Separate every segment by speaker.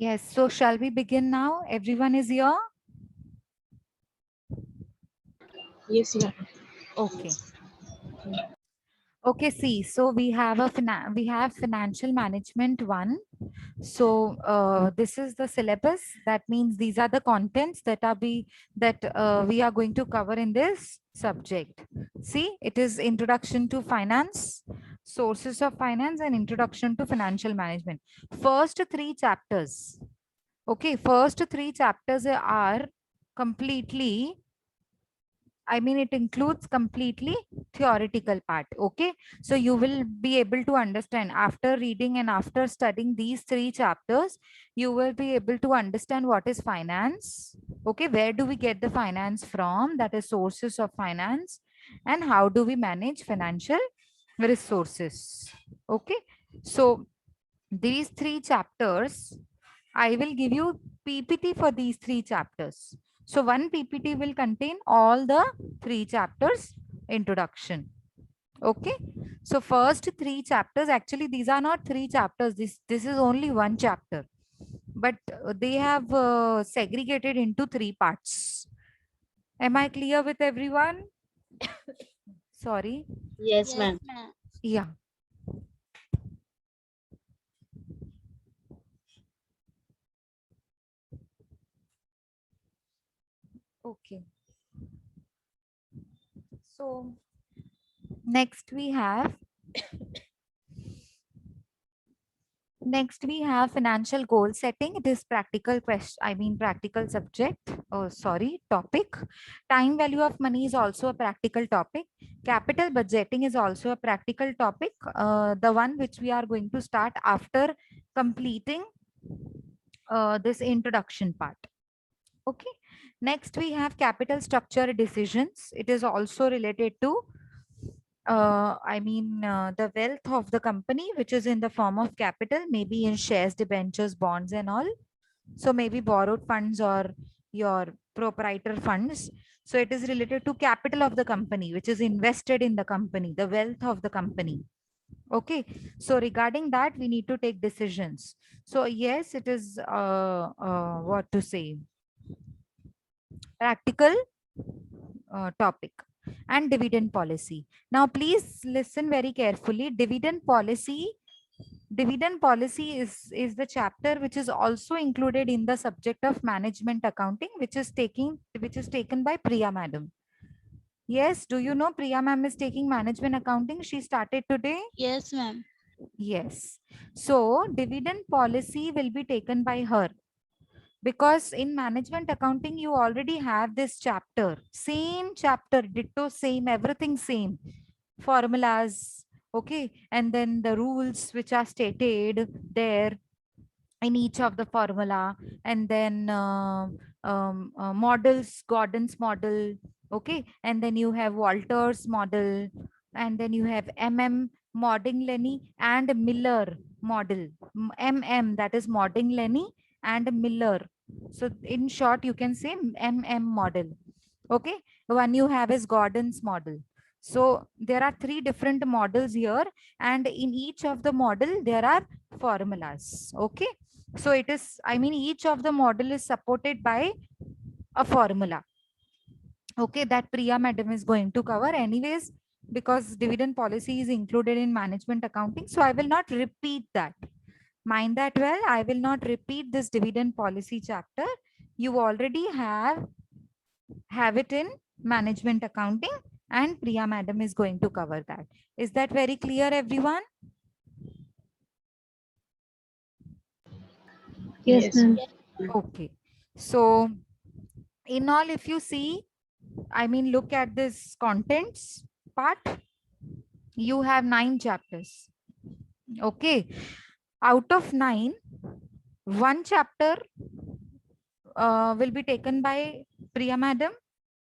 Speaker 1: Yes, so shall we begin now? Everyone is here?
Speaker 2: Yes, ma'am.
Speaker 1: Okay. Okay, see, so we have we have financial management one. So this is the syllabus. That means these are the contents that we are going to cover in this subject. See, it is introduction to finance, sources of finance, and introduction to financial management. First three chapters. Okay, first three chapters are completely, I mean, it includes completely theoretical part. Okay. So you will be able to understand after reading and after studying these three chapters, you will be able to understand what is finance. Okay. Where do we get the finance from? That is sources of finance. And how do we manage financial resources? Okay. So these three chapters, I will give you PPT for these three chapters. So one PPT will contain all the three chapters introduction. Okay. So first three chapters, actually these are not three chapters. This is only one chapter, but they have segregated into three parts. Am I clear with everyone? Sorry.
Speaker 2: Yes,
Speaker 3: Yes,
Speaker 2: ma'am.
Speaker 3: ma'am.
Speaker 1: Yeah. Okay. So next we have Next, we have financial goal setting. It is practical question. I mean, practical subject. Oh, sorry, topic. Time value of money is also a practical topic. Capital budgeting is also a practical topic. The one which we are going to start after completing this introduction part. Okay. Next, we have capital structure decisions. It is also related to the wealth of the company, which is in the form of capital, maybe in shares, debentures, bonds, and all. So maybe borrowed funds or your proprietor funds. So it is related to capital of the company, which is invested in the company, the wealth of the company. Okay. So regarding that, we need to take decisions. So yes, it is what to say, practical topic. And dividend policy. Now, please listen very carefully. Dividend policy is the chapter which is also included in the subject of management accounting, which is taken by Priya madam. Yes, do you know Priya ma'am is taking management accounting? She started today.
Speaker 3: Yes, ma'am.
Speaker 1: Yes. So dividend policy will be taken by her, because in management accounting you already have this chapter, same chapter, ditto same, everything same, formulas. Okay. And then the rules which are stated there in each of the formula, and then models, Gordon's model. Okay. And then you have Walter's model, and then you have Modigliani and Miller model. That is Modigliani and Miller. So in short, you can say model. Okay. The one you have is Gordon's model. So there are three different models here, and in each of the model there are formulas. Okay. So it is, I mean, each of the model is supported by a formula. Okay, that Priya madam is going to cover anyways, because dividend policy is included in management accounting. So I will not repeat that. Mind that well, I will not repeat this dividend policy chapter. You already have it in management accounting, and Priya madam is going to cover that. Is that very clear, everyone?
Speaker 2: Yes, ma'am.
Speaker 3: Yes,
Speaker 1: Okay. So in all, if you see, I mean, look at this contents part. You have 9 chapters. Okay. Out of 9, one chapter will be taken by Priya madam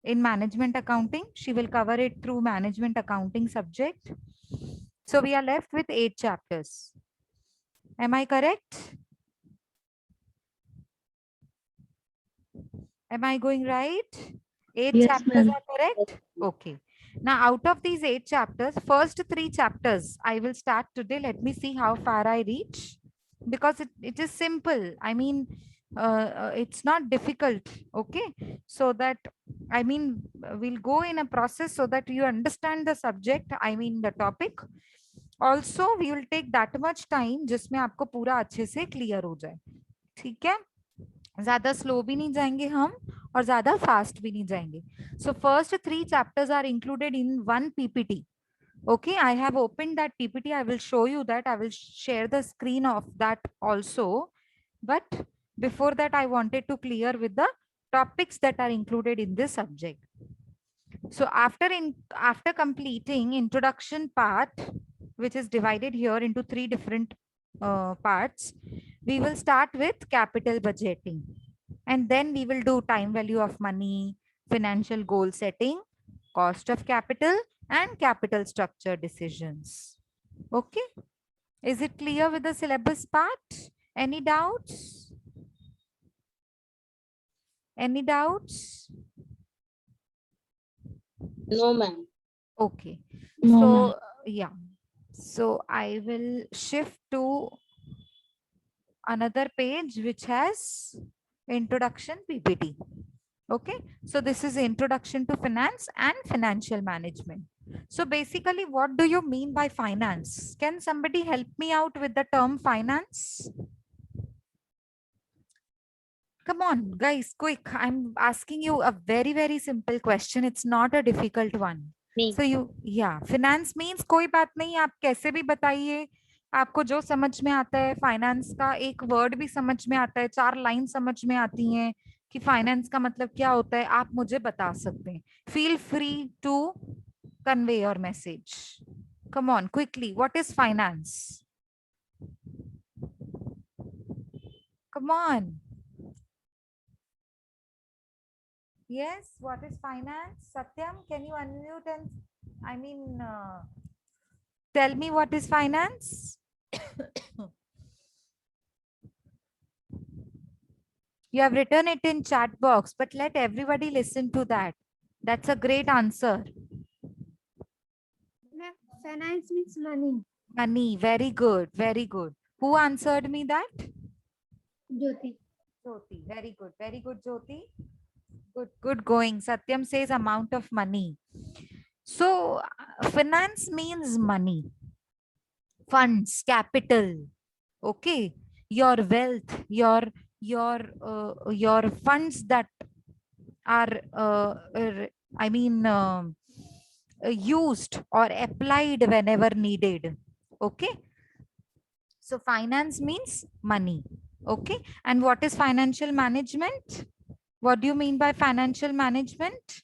Speaker 1: in management accounting. She will cover it through management accounting subject. So we are left with 8 chapters. Am I correct? Am I going right? 8
Speaker 2: Yes,
Speaker 1: chapters
Speaker 2: ma'am.
Speaker 1: are correct? Okay. Now, out of these 8 chapters, first 3 chapters, I will start today. Let me see how far I reach. because it is simple. I mean, it's not difficult. Okay, so that, I mean, we'll go in a process so that you understand the subject, I mean the topic. Also we will take that much time जिसमें आपको पूरा अच्छे से clear हो जाए. ठीक है, ज्यादा स्लो भी नहीं जाएंगे हम और ज्यादा फास्ट भी नहीं जाएंगे. So first 3 chapters are included in one PPT. Okay, I have opened that PPT. I will show you that. I will share the screen of that also. But before that, I wanted to clear with the topics that are included in this subject. So after completing introduction part, which is divided here into 3 different parts, we will start with capital budgeting. And then we will do time value of money, financial goal setting, cost of capital, and capital structure decisions. Okay, is it clear with the syllabus part? Any doubts? Any doubts?
Speaker 2: No, ma'am.
Speaker 1: Okay,
Speaker 2: No,
Speaker 1: so
Speaker 2: ma'am.
Speaker 1: yeah, so I will shift to another page which has introduction PPT. Okay, so this is introduction to finance and financial management. So basically, what do you mean by finance? Can somebody help me out with the term finance? Come on, guys, quick. I'm asking you a very, very simple question. It's not a difficult one.
Speaker 2: Me.
Speaker 1: So yeah, finance means कोई बात नहीं, आप कैसे भी बताइए, आपको जो समझ में आता है. फाइनेंस का एक वर्ड भी समझ में आता है, 4 लाइन समझ में आती हैं कि फाइनेंस का मतलब क्या होता है, आप मुझे बता सकते हैं. Feel free to convey your message. Come on, quickly. What is finance? Come on. Yes, what is finance? Satyam, can you unmute and, I mean, tell me what is finance? You have written it in chat box, but let everybody listen to that. That's a great answer.
Speaker 3: Finance means money.
Speaker 1: Money, very good, very good. Who answered me that?
Speaker 3: Jyoti.
Speaker 1: Jyoti, very good, Jyoti. Good going. Satyam says amount of money. So finance means money, funds, capital. Okay, your wealth, your funds that are I mean used or applied whenever needed. Okay, so finance means money. Okay, and what is financial management? What do you mean by financial management?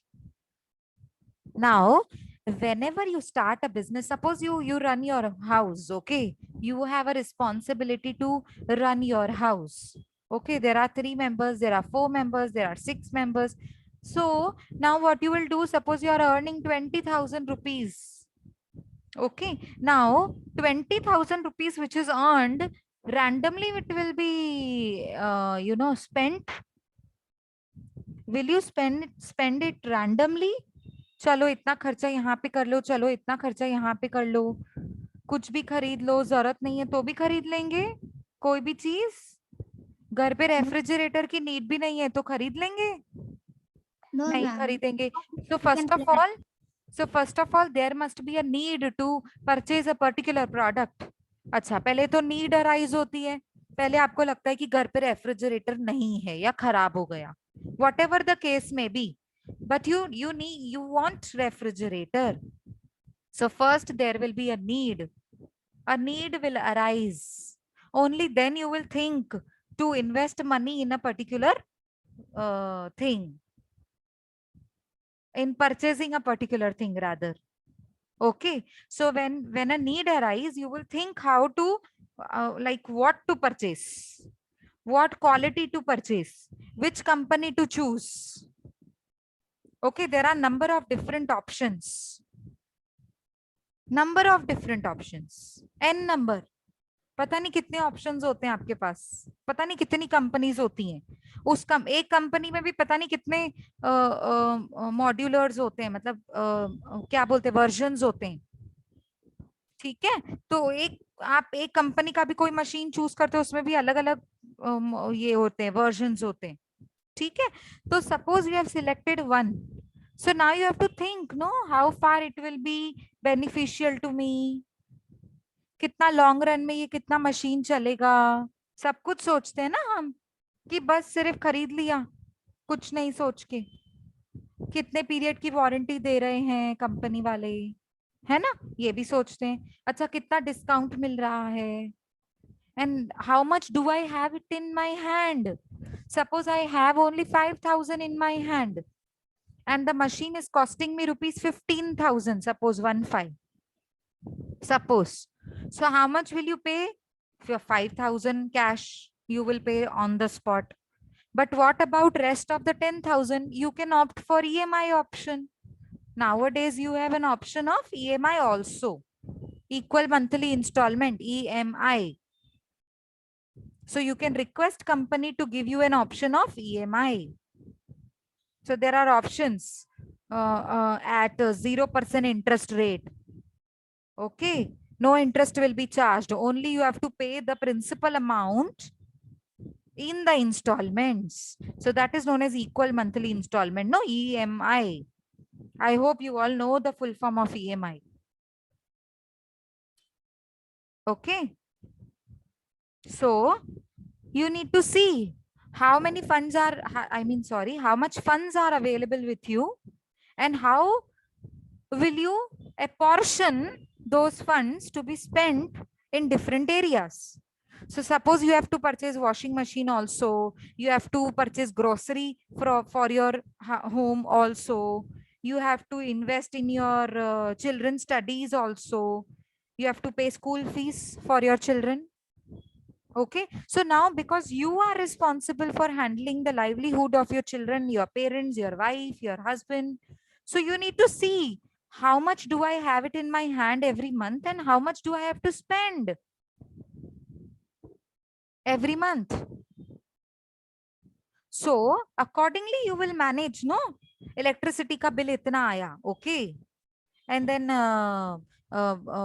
Speaker 1: Now, whenever you start a business, suppose you run your house. Okay, you have a responsibility to run your house. Okay, there are 3 members, there are 4 members, there are 6 members. So now what you will do, suppose you are earning 20,000 rupees. Okay, now 20,000 rupees which is earned randomly, it will be spent. Will you spend it randomly? चलो इतना खर्चा यहाँ पे कर लो, चलो इतना खर्चा यहाँ पे कर लो, कुछ भी खरीद लो, जरूरत नहीं है तो भी खरीद लेंगे कोई भी चीज. घर पे रेफ्रिजरेटर की नीड भी नहीं है तो खरीद लेंगे?
Speaker 3: No,
Speaker 1: नहीं
Speaker 3: ma'am.
Speaker 1: खरीदेंगे. So first of all there must be a need to purchase a particular product. अच्छा, पहले तो नीड अराइज होती है. पहले आपको लगता है कि घर पे रेफ्रिजरेटर नहीं है या खराब हो गया, whatever the case may be, but you want refrigerator. So first there will be a need will arise. Only then you will think to invest money in a particular thing, in purchasing a particular thing rather. Okay, so when a need arise, you will think how to like what to purchase, what quality to purchase, which company to choose. Okay, there are number of different options, n number. पता नहीं कितने options होते हैं आपके पास, पता नहीं कितनी companies होती हैं. एक कंपनी में भी पता नहीं कितने मॉड्यूलर्स होते हैं, मतलब क्या बोलते हैं, वर्जन्स होते हैं. ठीक है, तो एक आप एक कंपनी का भी कोई मशीन चूज करते हो, उसमें भी अलग अलग ये होते हैं, वर्जन्स होते हैं, ठीक है। तो suppose you have selected one, so now you have to think no how far it will be beneficial to me, कितना लॉन्ग रन में ये कितना मशीन चलेगा, सब कुछ सोचते हैं ना हम, कि बस सिर्फ खरीद लिया कुछ नहीं सोच के, कितने पीरियड की वारंटी दे रहे हैं कंपनी वाले, है ना, ये भी सोचते हैं। अच्छा कितना डिस्काउंट मिल रहा है, and how much do I have it in my hand? Suppose I have only 5,000 in my hand and the machine is costing me rupees 15,000, suppose 1 5, suppose. So how much will you pay? For 5,000 cash you will pay on the spot. But what about rest of the 10,000? You can opt for EMI option. Nowadays you have an option of EMI also, equal monthly installment, EMI. So you can request company to give you an option of EMI. So there are options at 0% interest rate. Okay, no interest will be charged. Only you have to pay the principal amount in the installments. So that is known as equal monthly installment, no, EMI. I hope you all know the full form of EMI. Okay. So you need to see how many funds are, how much funds are available with you and how will you apportion those funds to be spent in different areas. So suppose you have to purchase washing machine also, you have to purchase grocery for your home also, you have to invest in your children's studies also, you have to pay school fees for your children. Okay, so now because you are responsible for handling the livelihood of your children, your parents, your wife, your husband, so you need to see how much do I have it in my hand every month and how much do I have to spend every month. So accordingly you will manage, no, electricity ka bill itna aaya, okay, and then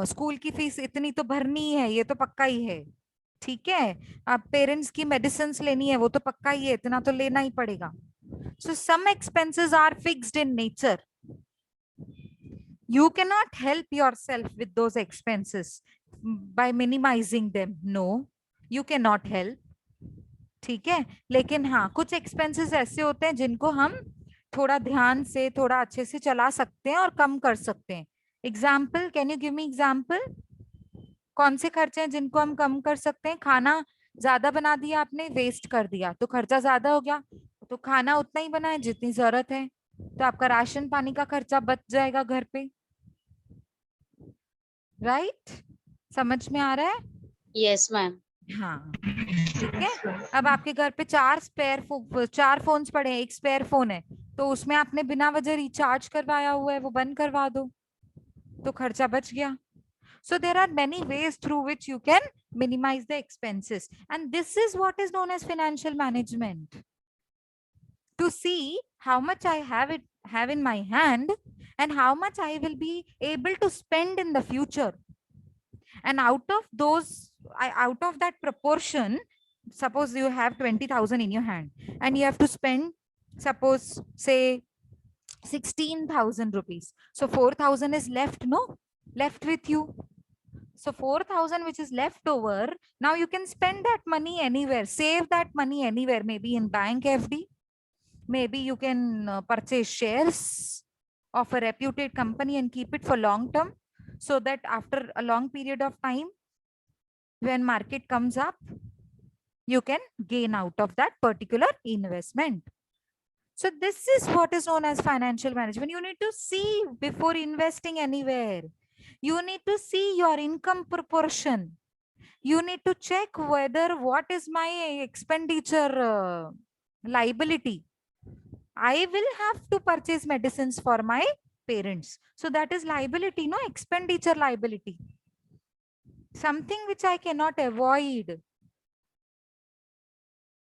Speaker 1: school की fees इतनी तो भरनी है, ये तो पक्का ही है, ठीक है। अब पेरेंट्स की मेडिसिन लेनी है, वो तो पक्का ही है, इतना तो लेना ही पड़ेगा। So some expenses are fixed in nature, you cannot help yourself with those expenses by minimizing them, no, you cannot help, ठीक है। लेकिन हाँ कुछ एक्सपेंसेस ऐसे होते हैं जिनको हम थोड़ा ध्यान से थोड़ा अच्छे से चला सकते हैं और कम कर सकते हैं। Example, can you give me example, कौन से खर्चे हैं जिनको हम कम कर सकते हैं? खाना ज्यादा बना दिया आपने, वेस्ट कर दिया तो खर्चा ज्यादा हो गया, तो खाना उतना ही बनाए जितनी जरूरत है, तो आपका राशन पानी का खर्चा बच जाएगा घर पे, राइट? समझ में आ रहा है?
Speaker 2: Yes, ma'am.
Speaker 1: हाँ ठीक है। अब आपके घर पे चार फोन्स पड़े हैं, एक स्पेयर फोन है, तो उसमें आपने बिना वजह रिचार्ज करवाया हुआ है, वो बंद करवा दो तो खर्चा बच गया। So there are many ways through which you can minimize the expenses, and this is what is known as financial management. To see how much I have in my hand and how much I will be able to spend in the future. And out of that proportion, suppose you have 20,000 in your hand and you have to spend, suppose say 16,000 rupees. So 4,000 is left, no? Left with you. So 4,000 which is left over, now you can spend that money anywhere, save that money anywhere, maybe in bank FD, maybe you can purchase shares of a reputed company and keep it for long term, so that after a long period of time, when market comes up, you can gain out of that particular investment. So this is what is known as financial management. You need to see before investing anywhere. You need to see your income proportion. You need to check whether what is my expenditure liability. I will have to purchase medicines for my parents. So that is liability, no, expenditure liability. Something which I cannot avoid.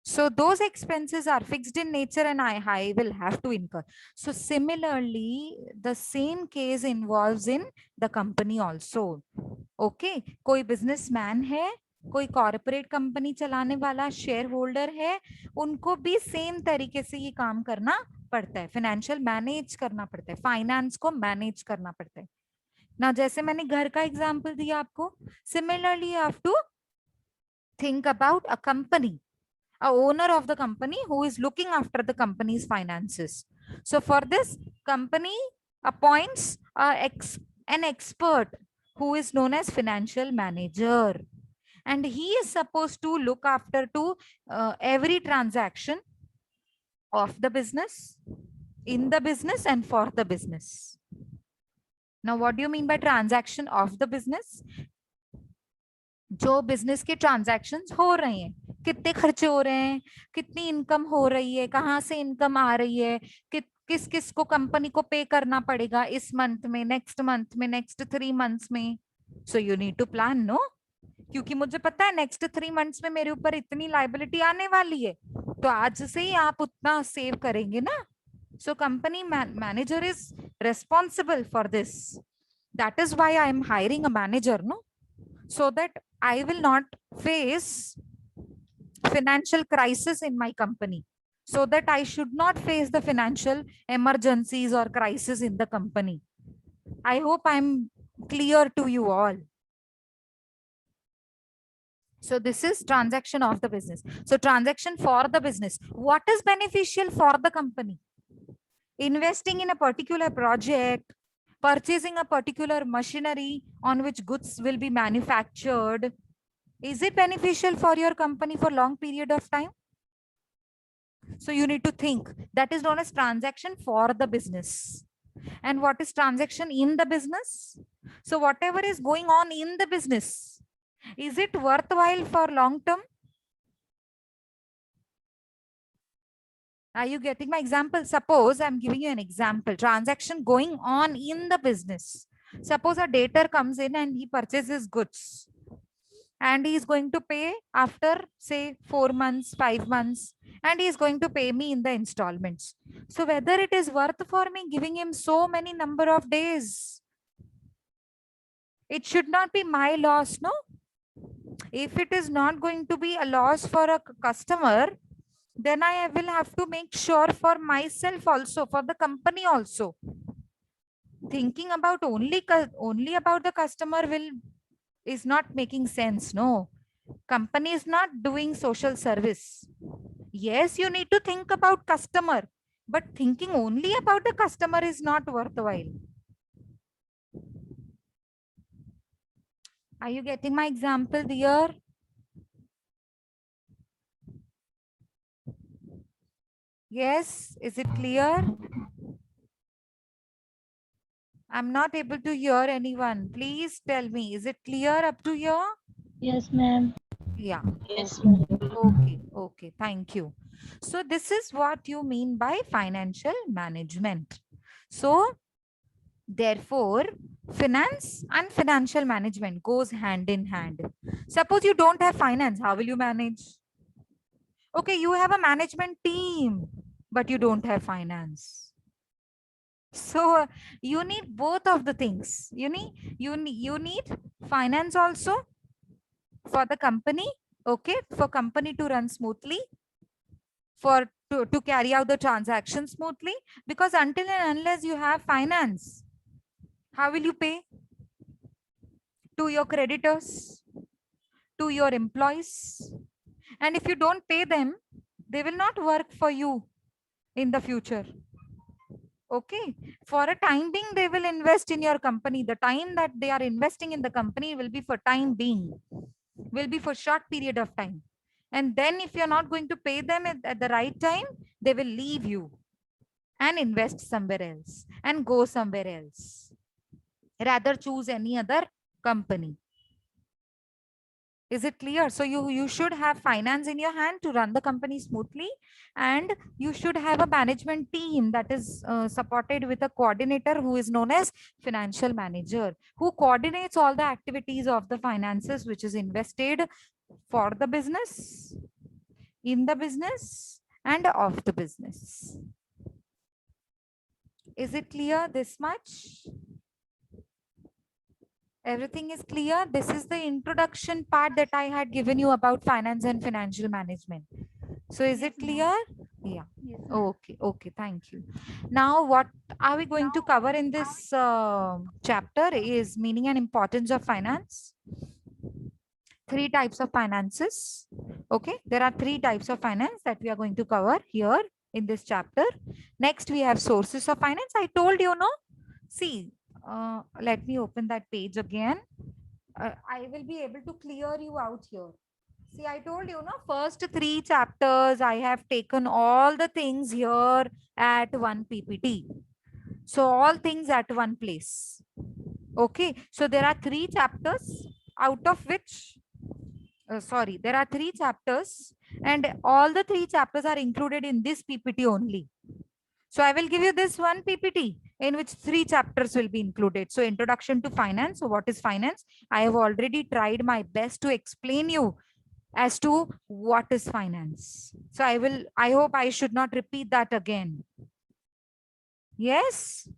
Speaker 1: So those expenses are fixed in nature and I will have to incur. So similarly, the same case involves in the company also. Okay कोई businessman है, कोई corporate company चलाने वाला share holder है, उनको भी same तरीके से ये काम करना पड़ता है, फाइनेंशियल मैनेज करना पड़ता है, फाइनेंस को मैनेज करना पड़ता है ना। जैसे मैंने घर का एग्जांपल दिया आपको, similarly you have to think about a company, a owner of the company who is looking after the company's finances. So for this, company appoints an expert who is known as financial manager, and he is supposed to look after to every transaction of the business, in the business and for the business. Now what do you mean by transaction of the business? जो business के transactions हो रहे हैं, कितने खर्चे हो रहे हैं, कितनी इनकम हो रही है, कहाँ से इनकम आ रही है, किस किस को कंपनी को पे करना पड़ेगा इस मंथ में, नेक्स्ट मंथ में, नेक्स्ट 3 मंथ्स में. So you need to plan, no, क्योंकि मुझे पता है नेक्स्ट 3 मंथ्स में मेरे ऊपर इतनी लाइबिलिटी आने वाली है, तो आज से ही आप उतना सेव करेंगे ना. So company manager is responsible for this. That is why I am hiring a manager, no, so that I will not face financial crisis in my company, so that I should not face the financial emergencies or crisis in the company. I hope I'm clear to you all. So this is transaction of the business. So transaction for the business. What is beneficial for the company? Investing in a particular project, purchasing a particular machinery on which goods will be manufactured. Is it beneficial for your company for long period of time? So you need to think. That is known as transaction for the business. And what is transaction in the business? So whatever is going on in the business, is it worthwhile for long term? Are you getting my example? Suppose I'm giving you an example. Transaction going on in the business. Suppose a debtor comes in and he purchases goods, and he is going to pay after say 4 months, 5 months, and he is going to pay me in the installments. So whether it is worth for me giving him so many number of days, it should not be my loss, no? If it is not going to be a loss for a customer, then I will have to make sure for myself also, for the company also. Thinking about only about the customer is not making sense, no. Company is not doing social service. Yes, you need to think about customer, but thinking only about the customer is not worthwhile. Are you getting my example here? Yes, is it clear? I'm not able to hear anyone. Please tell me, is it clear up to here?
Speaker 2: Yes, ma'am.
Speaker 1: Yeah.
Speaker 2: Yes,
Speaker 1: Okay.
Speaker 2: ma'am.
Speaker 1: Okay. Thank you. So this is what you mean by financial management. So therefore, finance and financial management goes hand in hand. Suppose you don't have finance, how will you manage? Okay, you have a management team, but you don't have finance. So you need both of the things. You need finance also for the company, okay, for company to run smoothly, to carry out the transaction smoothly, because until and unless you have finance, how will you pay to your creditors, to your employees? And if you don't pay them, they will not work for you in the future. Okay, for a time being, they will invest in your company. The time that they are investing in the company will be for time being, will be for short period of time. And then if you're not going to pay them at the right time, they will leave you and invest somewhere else and go somewhere else. Rather choose any other company. Is it clear? So you should have finance in your hand to run the company smoothly, and you should have a management team that is supported with a coordinator who is known as financial manager, who coordinates all the activities of the finances which is invested for the business, in the business, and of the business. Is it clear this much? Everything is clear. This is the introduction part that I had given you about finance and financial management. So is it clear? Yeah.
Speaker 3: Yes.
Speaker 1: Okay. Okay. Thank you. Now, what are we going to cover in this chapter is meaning and importance of finance. Three types of finances. Okay. There are three types of finance that we are going to cover here in this chapter. Next, we have sources of finance. I told you, no? See, let me open that page again. I will be able to clear you out here. See, I told you, no, first three chapters, I have taken all the things here at one PPT. So all things at one place. Okay. So there are three chapters out of which, sorry, there are three chapters and all the three chapters are included in this PPT only. So I will give you this one PPT in which three chapters will be included. So introduction to finance. So what is finance? I have already tried my best to explain you as to what is finance. So I hope I should not repeat that again. Yes?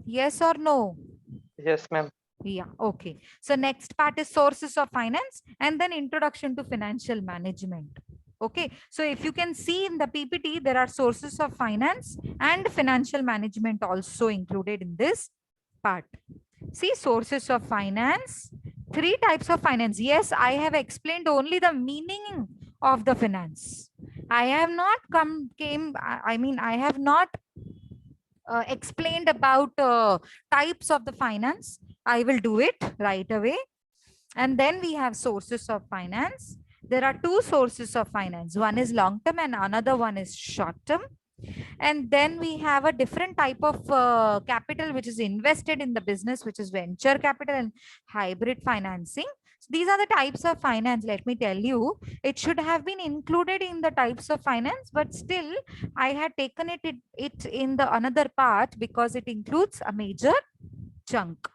Speaker 1: Yes or no?
Speaker 4: Yes, ma'am.
Speaker 1: Yeah, okay. So next part is sources of finance and then introduction to financial management. Okay, so if you can see in the PPT, there are sources of finance and financial management also included in this part. See, sources of finance, three types of finance. Yes, I have explained only the meaning of the finance. I have not I have not explained about types of the finance. I will do it right away. And then we have sources of finance. There are two sources of finance. One is long term and another one is short term. And then we have a different type of capital which is invested in the business, which is venture capital and hybrid financing. So these are the types of finance. Let me tell you, it should have been included in the types of finance, but still I had taken it in the another part because it includes a major chunk.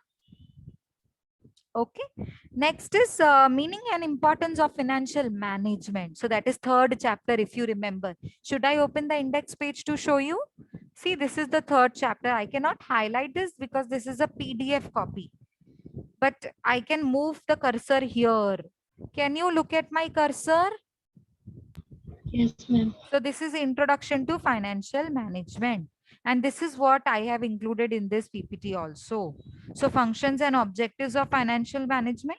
Speaker 1: Okay. Next is meaning and importance of financial management. So that is third chapter, if you remember. Should I open the index page to show you? See, this is the third chapter. I cannot highlight this because this is a PDF copy. But I can move the cursor here. Can you look at my cursor?
Speaker 2: Yes, ma'am.
Speaker 1: So this is introduction to financial management. And this is what I have included in this PPT also. So functions and objectives of financial management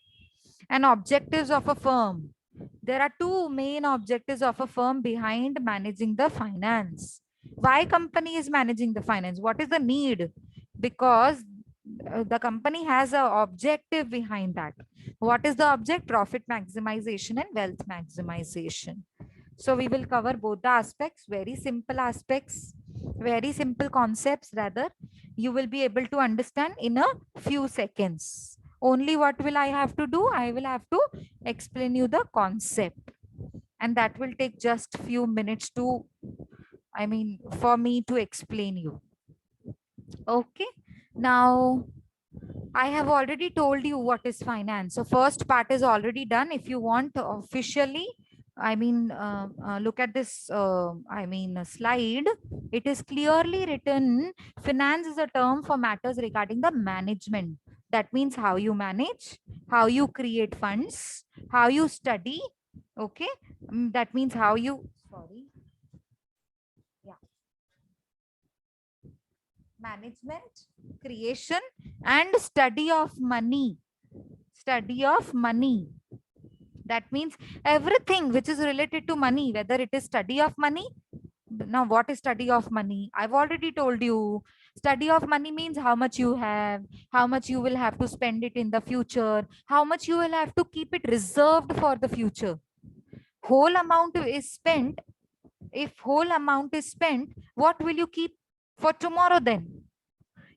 Speaker 1: and objectives of a firm. There are two main objectives of a firm behind managing the finance. Why company is managing the finance? What is the need? Because the company has an objective behind that. What is the object? Profit maximization and wealth maximization. So we will cover both the aspects, very simple aspects, very simple concepts rather. You will be able to understand in a few seconds. Only what will I have to do? I will have to explain you the concept. And that will take just few minutes to, for me to explain you. Okay. Now, I have already told you what is finance. So first part is already done. If you want to officially, look at this, slide. It is clearly written. Finance is a term for matters regarding the management. That means how you manage, how you create funds, how you study. Okay. That means how you, management, creation, and study of money. Study of money. That means everything which is related to money, whether it is study of money. Now, what is study of money? I've already told you. Study of money means how much you have, how much you will have to spend it in the future, how much you will have to keep it reserved for the future. Whole amount is spent. If whole amount is spent, what will you keep for tomorrow then?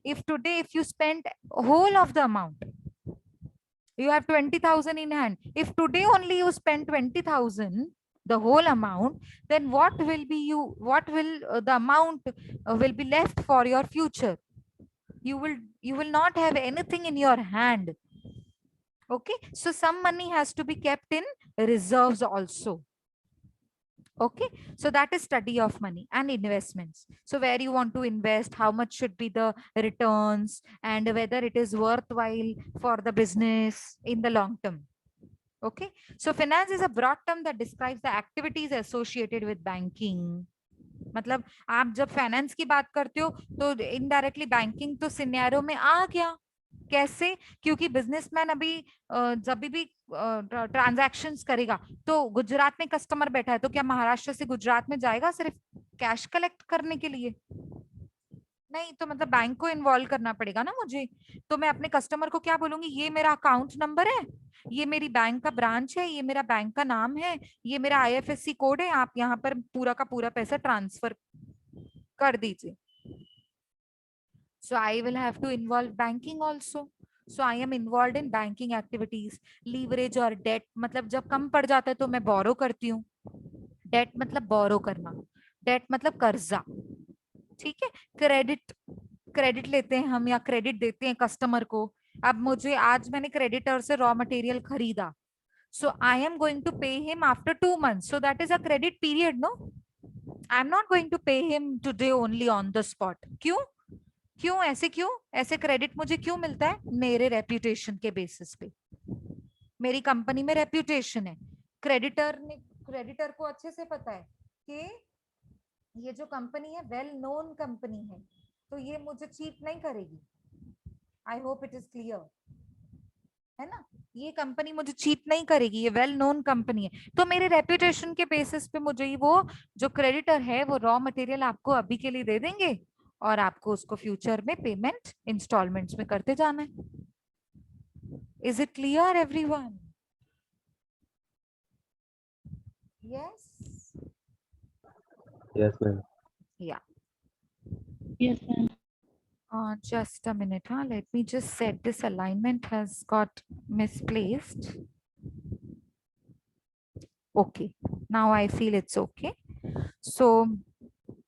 Speaker 1: If today, if you spend whole of the amount, you have 20,000 in hand. If today only you spend 20,000, the whole amount, then what will the amount will be left for your future? You will not have anything in your hand. Okay. So some money has to be kept in reserves also. Okay, so that is study of money and investments. So where you want to invest, how much should be the returns, and whether it is worthwhile for the business in the long term. Okay, so finance is a broad term that describes the activities associated with banking. मतलब आप जब finance की बात करते हो तो indirectly banking तो scenario में आ गया। कैसे? क्योंकि बिजनेसमैन अभी जब भी ट्रांजैक्शंस करेगा तो गुजरात में कस्टमर बैठा है तो क्या महाराष्ट्र से गुजरात में जाएगा सिर्फ कैश कलेक्ट करने के लिए? नहीं, तो मतलब बैंक को इन्वॉल्व करना पड़ेगा ना मुझे। तो मैं अपने कस्टमर को क्या बोलूंगी, ये मेरा अकाउंट नंबर है, ये मेरी बैंक का ब्रांच है, ये मेरा बैंक का नाम है, ये मेरा आईएफएससी कोड है, आप यहाँ पर पूरा का पूरा पैसा ट्रांसफर कर दीजिए। So I will have to involve banking also. So I am involved in banking activities. Leverage और debt मतलब जब कम पड़ जाता है तो मैं borrow करती हूँ। Debt मतलब borrow करना, debt मतलब कर्जा, ठीक है। क्रेडिट लेते हैं हम या क्रेडिट देते हैं कस्टमर को। अब मुझे आज मैंने क्रेडिटर से रॉ मटेरियल खरीदा, so I am going to pay him after 2 months, so that is a credit period, no? I am not going to pay him today only on the spot. क्यों? क्यों ऐसे? क्यों ऐसे? Credit मुझे क्यों मिलता है? मेरे रेप्यूटेशन के बेसिस पे। मेरी कंपनी में रेप्यूटेशन है, क्रेडिटर को अच्छे से पता है कि ये जो कंपनी है वेल नोन कंपनी है, तो ये मुझे चीट नहीं करेगी। I hope it is clear, है ना? ये कंपनी मुझे चीट नहीं करेगी, ये वेल नोन कंपनी है। तो मेरे रेप्यूटेशन के बेसिस पे मुझे ही वो जो क्रेडिटर है वो रॉ मटेरियल आपको अभी के लिए दे देंगे और आपको उसको फ्यूचर में पेमेंट इंस्टॉलमेंट्स में करते जाना है। Is it clear everyone? Yes?
Speaker 4: Yes, ma'am.
Speaker 1: या
Speaker 2: Yes, ma'am.
Speaker 1: just a minute, huh? Let me just set this alignment has got misplaced. Okay, now I feel it's okay. So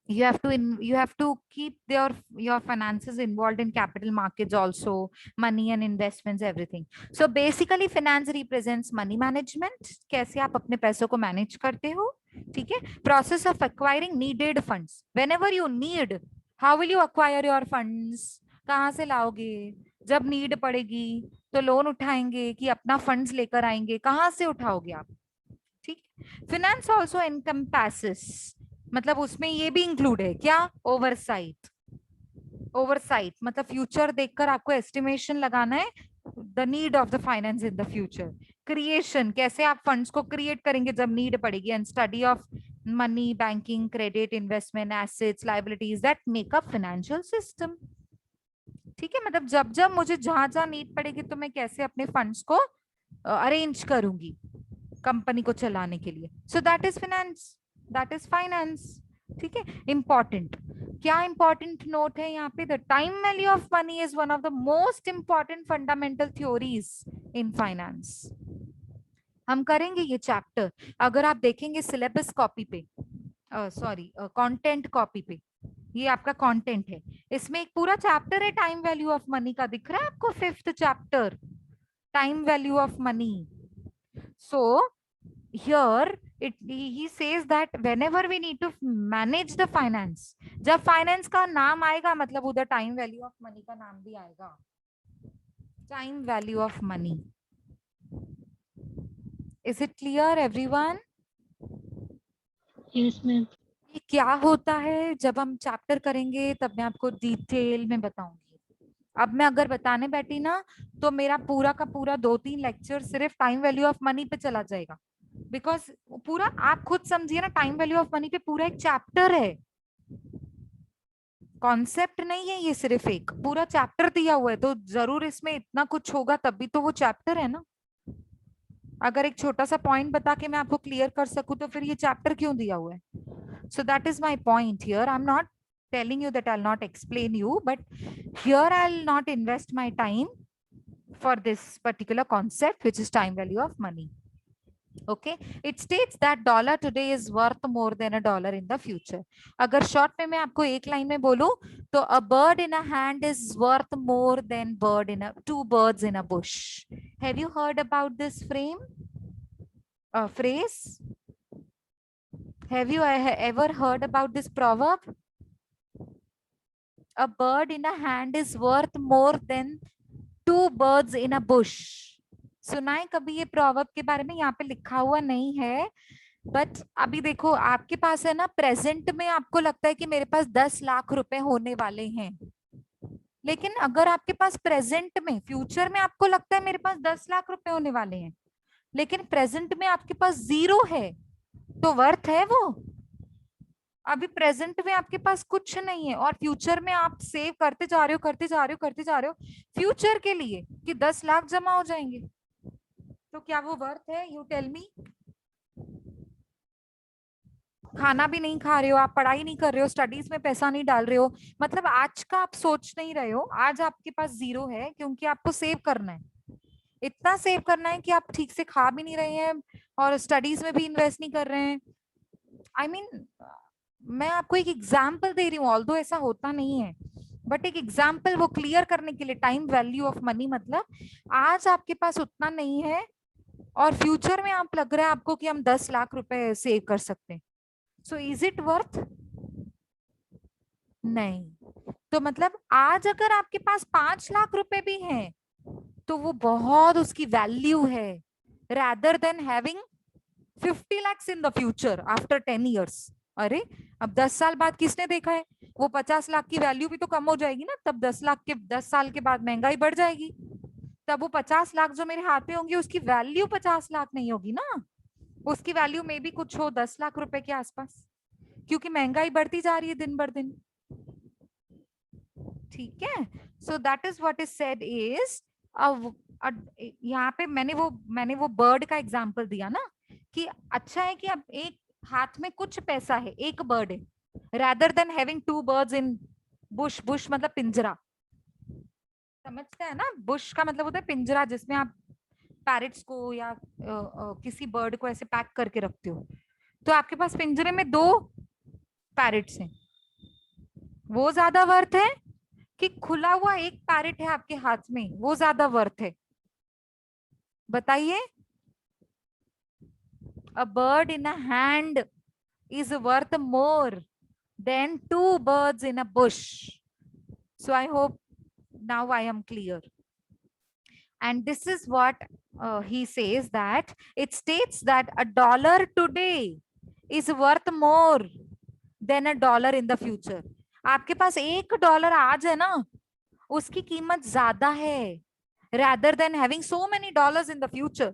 Speaker 1: you have to keep your finances involved in capital markets also, money and investments, everything. So basically finance represents money management, कैसे आप अपने पैसों को manage करते हो, ठीक है। Process of acquiring needed funds, whenever you need, how will you acquire your funds? कहाँ से लाओगे? जब नीड पड़ेगी तो लोन उठाएंगे कि अपना फंड्स लेकर आएंगे? कहाँ से उठाओगे आप, ठीक। फिनेंस ऑल्सो एनकम्पासेस, मतलब उसमें ये भी इंक्लूड है क्या? ओवरसाइट। ओवरसाइट मतलब फ्यूचर देखकर आपको एस्टिमेशन लगाना है, the need of the finance in the future. Creation, कैसे आप फंड्स को क्रिएट करेंगे जब नीड पड़ेगी, and study of money, banking, credit, investment, assets, liabilities that make up financial system, ठीक है। मतलब जब जब मुझे जहां जहां नीड पड़ेगी तो मैं कैसे अपने फंड्स को अरेंज करूंगी कंपनी को चलाने के लिए। सो that is finance, that is finance, ठीक है। इंपॉर्टेंट, क्या इंपॉर्टेंट नोट है यहाँ पे? The time value of money is one of the most important fundamental theories in finance. हम करेंगे ये चैप्टर, अगर आप देखेंगे सिलेबस कॉपी पे, सॉरी कंटेंट कॉपी पे, ये आपका कंटेंट है, इसमें एक पूरा चैप्टर है टाइम वैल्यू ऑफ मनी का, दिख रहा है आपको? 5th chapter, time value of money. So here he says that whenever we need to manage the finance, जब फाइनेंस का नाम आएगा मतलब उधर टाइम वैल्यू ऑफ मनी का नाम भी आएगा, time value of money. Is it clear everyone?
Speaker 2: Yes, ma'am.
Speaker 1: ये क्या होता है जब हम चैप्टर करेंगे तब मैं आपको डिटेल में बताऊंगी। अब मैं अगर बताने बैठी ना तो मेरा पूरा का पूरा 2-3 लेक्चर सिर्फ टाइम वैल्यू ऑफ मनी पे चला जाएगा, बिकॉज पूरा आप खुद समझिए ना, टाइम वैल्यू ऑफ मनी पे पूरा एक चैप्टर है, कॉन्सेप्ट नहीं है ये, सिर्फ एक पूरा चैप्टर दिया हुआ है, तो जरूर इसमें इतना कुछ होगा तभी तो वो चैप्टर है ना। अगर एक छोटा सा पॉइंट बता के मैं आपको क्लियर कर सकूं तो फिर ये चैप्टर क्यों दिया हुआ है? So that is my point here. I'm not telling you that I'll not explain you, but here I'll not invest my time for this particular concept, which is time value of money. Okay, it states that dollar today is worth more than a dollar in the future. अगर short में मैं आपको एक line में बोलूं तो a bird in a hand is worth more than two birds in a bush. Have you heard about this phrase? Have you ever heard about this proverb? A bird in a hand is worth more than two birds in a bush. सुना है कभी ये proverb के बारे में? यहाँ पे लिखा हुआ नहीं है, बट अभी देखो आपके पास है ना, प्रेजेंट में आपको लगता है कि मेरे पास 10 लाख रुपए होने वाले हैं, लेकिन अगर आपके पास प्रेजेंट में, फ्यूचर में आपको लगता है मेरे पास 10 लाख रुपए होने वाले हैं, लेकिन प्रेजेंट में आपके पास 0 है, तो वर्थ है वो? अभी प्रेजेंट में आपके पास कुछ नहीं है और फ्यूचर में आप सेव करते जा रहे हो, करते जा रहे हो, करते जा रहे हो फ्यूचर के लिए कि 10 लाख जमा हो जाएंगे, तो क्या वो वर्थ है? You tell me. खाना भी नहीं खा रहे हो, आप पढ़ाई नहीं कर रहे हो, स्टडीज में पैसा नहीं डाल रहे हो, मतलब आज का आप सोच नहीं रहे हो, आज आपके पास 0 है क्योंकि आपको सेव करना है, इतना सेव करना है कि आप ठीक से खा भी नहीं रहे हैं और स्टडीज में भी इन्वेस्ट नहीं कर रहे हैं। आई मीन मैं आपको एक एग्जाम्पल दे रही हूँ, ऑल्दो ऐसा होता नहीं है, बट एक एग्जाम्पल वो क्लियर करने के लिए, टाइम वैल्यू ऑफ मनी, मतलब आज आपके पास उतना नहीं है और फ्यूचर में आप लग रहा है आपको कि हम 10 लाख रुपए सेव कर सकते हैं, सो इज इट वर्थ? नहीं। तो मतलब आज अगर आपके पास 5 लाख रुपए भी हैं तो वो बहुत उसकी वैल्यू है, rather than having 50 lakhs in the future after 10 years. अरे अब 10 साल बाद किसने देखा है, वो 50 लाख की वैल्यू भी तो कम हो जाएगी ना, तब 10 लाख के 10 साल के बाद महंगाई बढ़ जाएगी, तब वो 50 लाख जो मेरे हाथ में होंगे उसकी वैल्यू 50 लाख नहीं होगी ना, उसकी वैल्यू में भी कुछ हो 10 लाख रुपए के आसपास, क्योंकि महंगाई बढ़ती जा रही है दिन बर दिन। ठीक है, सो that is what is said is, यहाँ पे मैंने वो बर्ड का एग्जांपल दिया ना, कि अच्छा है कि अब एक हाथ में कुछ पैसा है, एक बर्ड है, rather than having two birds in bush, bush मतलब पिंजरा, समझते हैं ना? बुश का मतलब होता है पिंजरा, जिसमें आप पैरेट्स को या किसी बर्ड को ऐसे पैक करके रखते हो, तो आपके पास पिंजरे में 2 पैरेट्स हैं, वो ज्यादा वर्थ है कि खुला हुआ एक पैरेट है आपके हाथ में, वो ज्यादा वर्थ है? बताइए। A bird in a hand is worth more than 2 birds in a bush. So I hope now I am clear. And this is what he says, that it states that $1 today is worth more than $1 in the future. आपके पास $1 आज है ना, उसकी कीमत ज्यादा है, rather than having so many dollars in the future.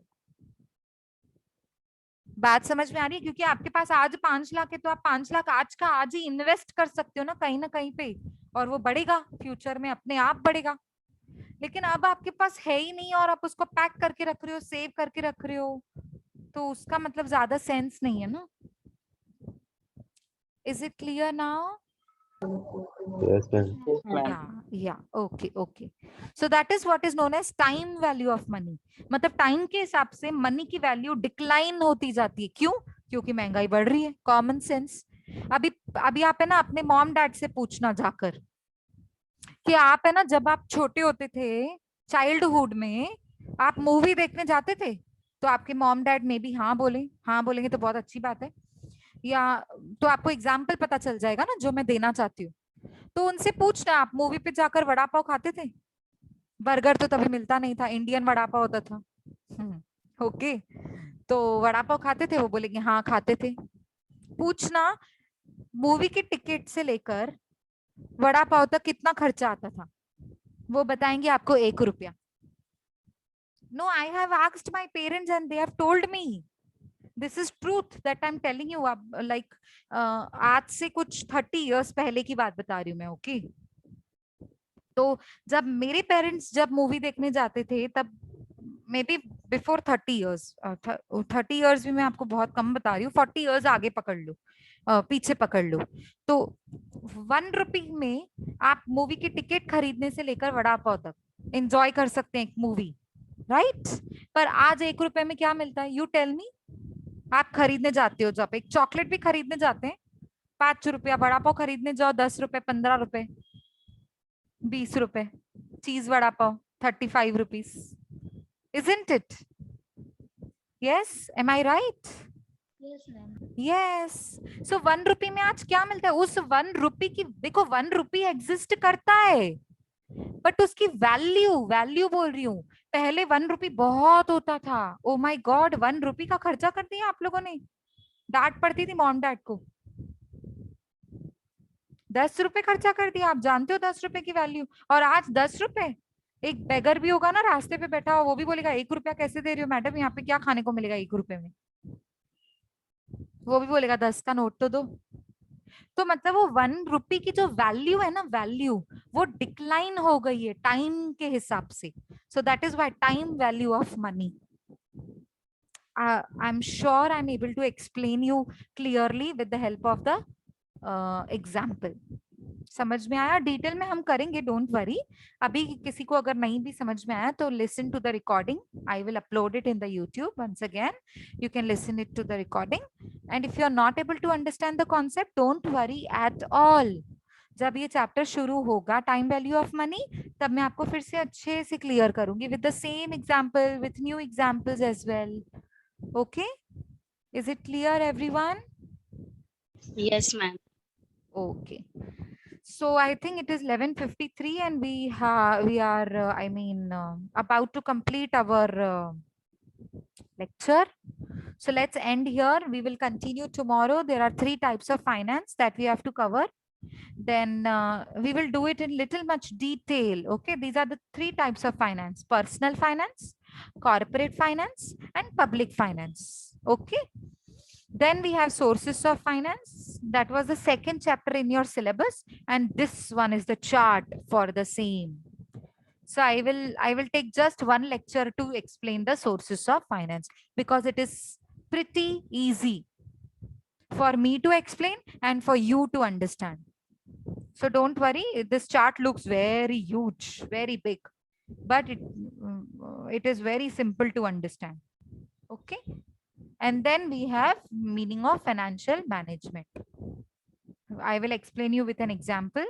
Speaker 1: बात समझ में आ रही है? क्योंकि आपके पास आज 5 लाख है तो आप 5 लाख आज का आज ही इन्वेस्ट कर सकते हो ना कहीं पे, और वो बढ़ेगा फ्यूचर में, अपने आप बढ़ेगा, लेकिन अब आपके पास है ही नहीं और आप उसको पैक करके रख रहे हो, सेव करके रख रहे हो, तो उसका मतलब ज्यादा सेंस नहीं है ना। Is it clear now?
Speaker 4: Yes, ma'am.
Speaker 1: Okay. So that is what is known as time value of money. मतलब टाइम के हिसाब से मनी की वैल्यू डिक्लाइन होती जाती है। क्यों? क्योंकि महंगाई बढ़ रही है। Common sense. अभी आप है ना अपने मॉम डैड से पूछना जाकर कि आप है ना जब आप छोटे होते थे, चाइल्डहुड में आप मूवी देखने जाते थे, तो आपके मॉम डैड में भी हाँ बोलेंगे तो बहुत अच्छी बात है, या तो आपको एग्जाम्पल पता चल जाएगा ना जो मैं देना चाहती हूँ। तो उनसे पूछना, आप मूवी पे जाकर वड़ा पाव खाते थे? बर्गर तो तभी मिलता नहीं था, इंडियन वड़ा पाव होता था। ओके, तो वड़ा पाव खाते थे? वो बोलेंगे हाँ खाते थे। पूछना मूवी की टिकट से लेकर वड़ा पाव तक कितना खर्चा आता था? वो बताएंगे आपको 1 रुपया। No, I have asked my parents and they have told me this is truth that I am telling you. Like आज से कुछ 30 इयर्स पहले की बात बता रही हूँ मैं। ओके, तो जब मेरे पेरेंट्स जब मूवी देखने जाते थे, तब may be before 30 years, 30 years भी मैं आपको बहुत कम बता रही हूँ, 40 इयर्स आगे पकड़ लो, पीछे पकड़ लो, तो 1 रुपी में आप मूवी की टिकट खरीदने से लेकर वड़ा पाव तक एंजॉय कर सकते हैं एक मूवी, राइट? पर आज 1 रुपए में क्या मिलता है? You tell me. आप खरीदने जाते हो, जब एक चॉकलेट भी खरीदने जाते हैं 5 रुपया, वड़ा पाव खरीदने जाओ 10 रुपए, 15 रुपए, 20 रुपए, चीज vada pav 35 rupees, isn't it? Yes, am I right?
Speaker 3: Yes, ma'am.
Speaker 1: Yes so 1 रुपी में आज क्या मिलता है उस 1 रुपी की देखो 1 रुपी एग्जिस्ट करता है बट उसकी वैल्यू वैल्यू बोल रही हूँ पहले 1 रुपी बहुत होता था ओ माय गॉड 1 रुपी का खर्चा कर दिया आप लोगों ने डांट पड़ती थी मॉम डैड को 10 रुपए खर्चा कर दिया आप जानते हो 10 रुपए की वैल्यू और आज 10 रुपए एक बेगर भी होगा ना रास्ते पे बैठा हो वो भी बोलेगा 1 रुपया कैसे दे रही हो मैडम यहाँ पे क्या खाने को मिलेगा 1 रुपए में वो भी बोलेगा 10 का नोट तो दो तो मतलब वो 1 रुपी की जो वैल्यू है ना वैल्यू वो डिक्लाइन हो गई है टाइम के हिसाब से so that is why time value of money I am sure I am able to explain you clearly with the help of the example समझ में आया डिटेल में हम करेंगे डोंट वरी अभी किसी को अगर नहीं भी समझ में आया तो listen to the recording I will upload it in the YouTube once again you can listen it to the recording and if you are not able to understand the concept don't worry at all जब ये chapter शुरू होगा time value of money तब मैं आपको फिर से अच्छे से क्लियर करूंगी with the same example with new examples as well okay is it clear everyone
Speaker 2: Yes, ma'am.
Speaker 1: okay so I think it is 11:53 and we are I mean about to complete our lecture. So let's end here. We will continue tomorrow. There are 3 types of finance that we have to cover. Then we will do it in little much detail. Okay, these are the 3 types of finance: personal finance, corporate finance, and public finance. Okay. Then we have sources of finance. That was the second chapter in your syllabus, and this one is the chart for the same. So I will take just one lecture to explain the sources of finance because it is pretty easy for me to explain and for you to understand. So don't worry, this chart looks very huge, very big, but it is very simple to understand. Okay. And then we have meaning of financial management. I will explain you with an example.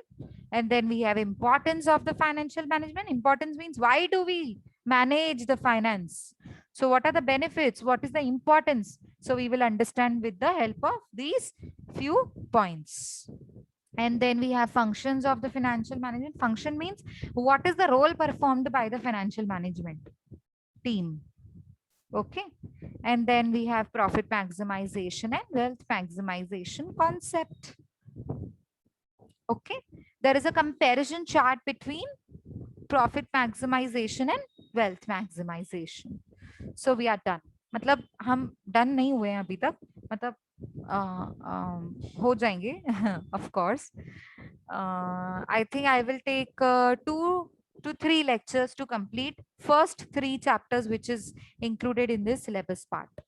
Speaker 1: And then we have importance of the financial management. Importance means why do we manage the finance? So what are the benefits? What is the importance? So we will understand with the help of these few points. And then we have functions of the financial management. Function means what is the role performed by the financial management team. Okay. And then we have profit maximization and wealth maximization concept. Okay. There is a comparison chart between profit maximization and wealth maximization. So we are done. मतलब हम done नहीं हुए हैं अभी तक मतलब हो जाएंगे of course. I think I will take 2 to 3 lectures to complete first 3 chapters which is included in this syllabus part.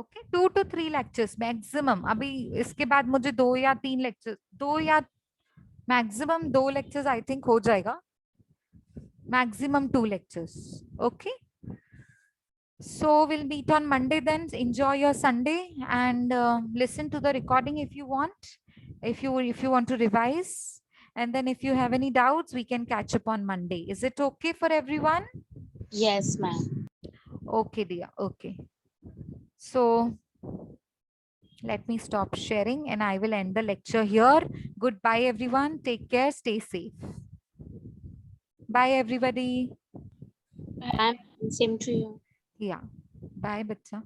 Speaker 1: Okay, 2 to 3 lectures maximum. अभी इसके बाद मुझे 2 या 3 lectures 2 या maximum 2 lectures I think हो जाएगा. Maximum 2 lectures. Okay. So we'll meet on Monday then. Enjoy your Sunday and listen to the recording if you want. If you want to revise. And then if you have any doubts, we can catch up on Monday. Is it okay for everyone?
Speaker 2: Yes, ma'am.
Speaker 1: Okay, dear. Okay. So let me stop sharing and I will end the lecture here. Goodbye, everyone. Take care. Stay safe. Bye, everybody.
Speaker 2: And same to you.
Speaker 1: Yeah. Bye, bacha.